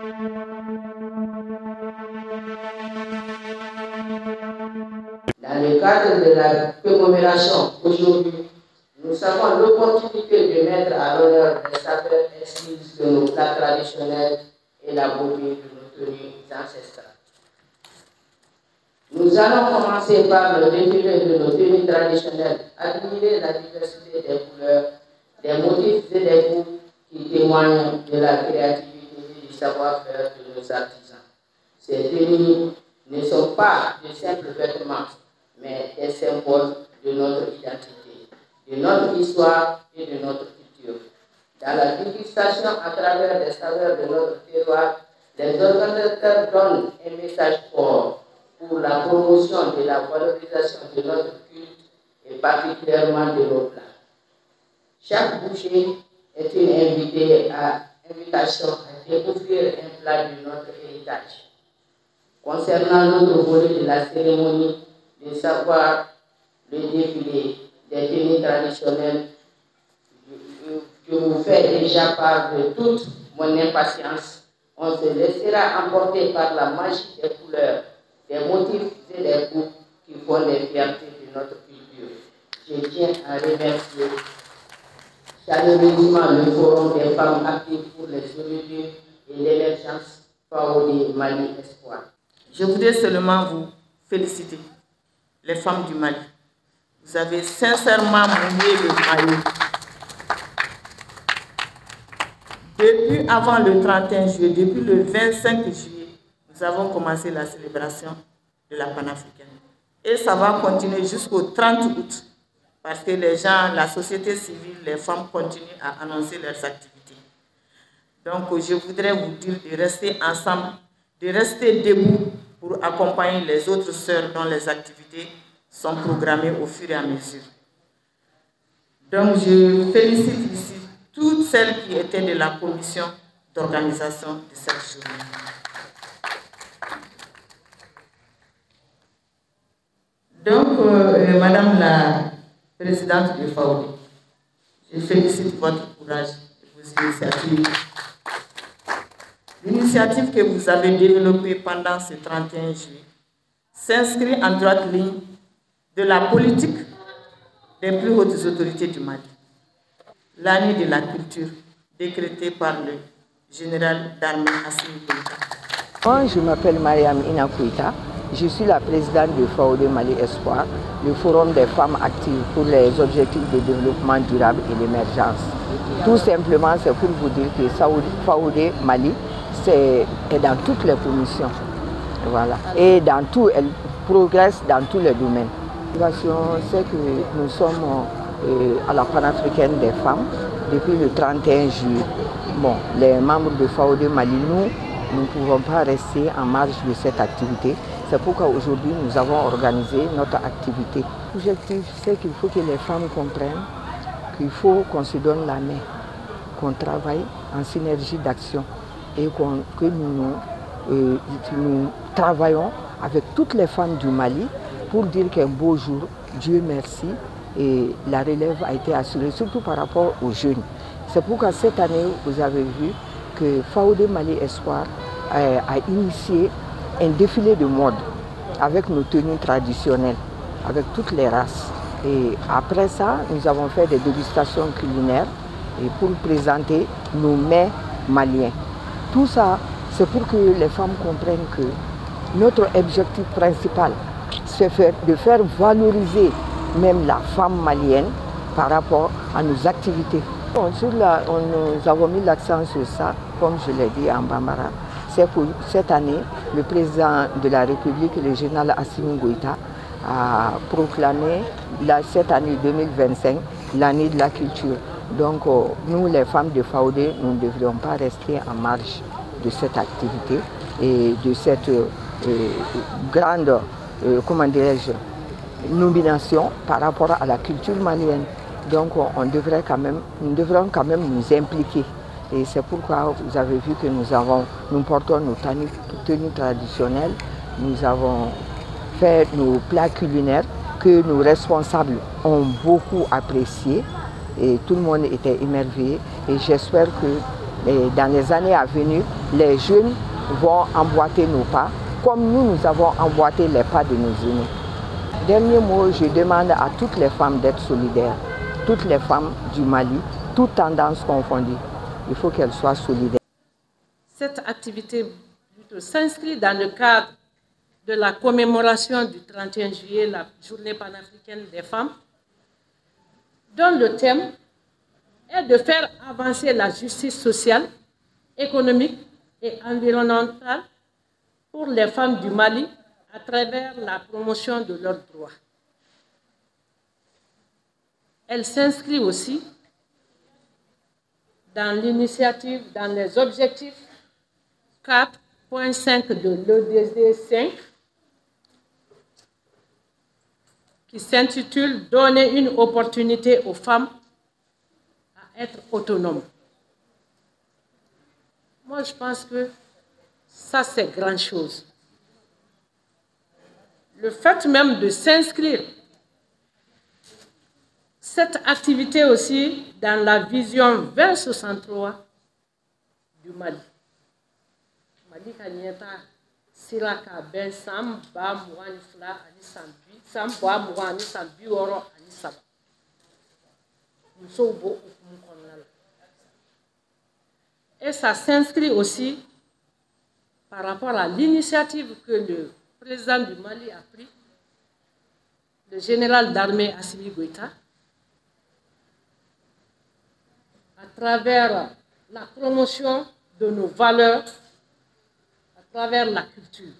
Dans le cadre de la commémoration aujourd'hui, nous avons l'opportunité de mettre à l'honneur des saveurs exquises de nos plats traditionnels et la beauté de nos tenues ancestrales. Nous allons commencer par le défilé de nos tenues traditionnelles, admirer la diversité des couleurs, des motifs et des goûts qui témoignent de la créativité et du savoir-faire de nos artisans. Ces tenues ne sont pas de simples vêtements, mais des symboles de notre identité, de notre histoire et de notre culture. Dans la dégustation à travers les saveurs de notre terroir, les organisateurs donnent un message fort pour la promotion de la valorisation de notre culte et particulièrement de nos plats. Chaque bouchée est une invitation à découvrir un plat de notre héritage. Concernant l'autre volet de la cérémonie, de savoir le défilé des tenues traditionnelles, je vous fais déjà part de toute mon impatience. On se laissera emporter par la magie des couleurs, des motifs et des goûts qui font les fiertés de notre culture. Je tiens à remercier chaleureusement le Forum des femmes actives pour les solitudes et l'émergence FAOD Mali Espoir. Je voudrais seulement vous féliciter, les femmes du Mali. Vous avez sincèrement mouillé le maillot. Depuis avant le 31 juillet, depuis le 25 juillet, nous avons commencé la célébration de la panafricaine. Et ça va continuer jusqu'au 30 août, parce que les gens, la société civile, les femmes continuent à annoncer leurs activités. Donc je voudrais vous dire de rester ensemble, de rester debout pour accompagner les autres sœurs dont les activités sont programmées au fur et à mesure. Donc je félicite ici toutes celles qui étaient de la commission d'organisation de cette journée. Donc, Madame la Présidente de FAOD, je félicite votre courage et vos initiatives. L'initiative que vous avez développée pendant ce 31 juillet s'inscrit en droite ligne de la politique des plus hautes autorités du Mali. L'année de la culture décrétée par le général d'armée Assimi Goïta. Moi, je m'appelle Mariam Inakouita. Je suis la présidente du FAOD Mali Espoir, le forum des femmes actives pour les objectifs de développement durable et l'émergence. Tout simplement, c'est pour vous dire que FAOD Mali est dans toutes les commissions. Voilà. Et dans tout, elle progresse dans tous les domaines. C'est que nous sommes à la panafricaine des femmes depuis le 31 juillet. Bon, les membres de FAOD Mali, nous ne pouvons pas rester en marge de cette activité. C'est pourquoi aujourd'hui nous avons organisé notre activité. L'objectif, c'est qu'il faut que les femmes comprennent qu'il faut qu'on se donne la main, qu'on travaille en synergie d'action et que nous travaillons avec toutes les femmes du Mali pour dire qu'un beau jour, Dieu merci, et la relève a été assurée, surtout par rapport aux jeunes. C'est pourquoi cette année, vous avez vu que FAOD Mali Espoir a initié un défilé de mode avec nos tenues traditionnelles, avec toutes les races. Et après ça, nous avons fait des dégustations culinaires et pour présenter nos mets maliens. Tout ça, c'est pour que les femmes comprennent que notre objectif principal, c'est de faire valoriser même la femme malienne par rapport à nos activités. Bon, nous avons mis l'accent sur ça, comme je l'ai dit en Bambara. C'est pour cette année, le président de la République, le général Assimi Goïta, a proclamé cette année 2025 l'année de la culture. Donc nous, les femmes de FAOD, nous ne devrions pas rester en marge de cette activité et de cette grande, comment dirais-je, nomination par rapport à la culture malienne. Donc nous devrons quand même nous impliquer. Et c'est pourquoi vous avez vu que nous portons nos tenues traditionnelles, nous avons fait nos plats culinaires que nos responsables ont beaucoup apprécié et tout le monde était émerveillé. Et j'espère que Et dans les années à venir, les jeunes vont emboîter nos pas, comme nous avons emboîté les pas de nos aînés. Dernier mot, je demande à toutes les femmes d'être solidaires. Toutes les femmes du Mali, toutes tendances confondues. Il faut qu'elles soient solidaires. Cette activité s'inscrit dans le cadre de la commémoration du 31 juillet, la journée panafricaine des femmes, dont le thème est de faire avancer la justice sociale, économique et environnementale pour les femmes du Mali à travers la promotion de leurs droits. Elle s'inscrit aussi dans l'initiative, dans les objectifs 4.5 de l'ODD 5, qui s'intitule « Donner une opportunité aux femmes à être autonomes ». Moi, je pense que ça, c'est grand chose. Le fait même de s'inscrire cette activité aussi dans la vision 2063 du Mali. Mali Kanyeta Siraka Ben Sam Ba Mouani Fla Ani Sambi Sam Ba Mouani Sambi Oro Ani Saba. Et ça s'inscrit aussi par rapport à l'initiative que le président du Mali a pris, le général d'armée Assimi Goïta, à travers la promotion de nos valeurs, à travers la culture.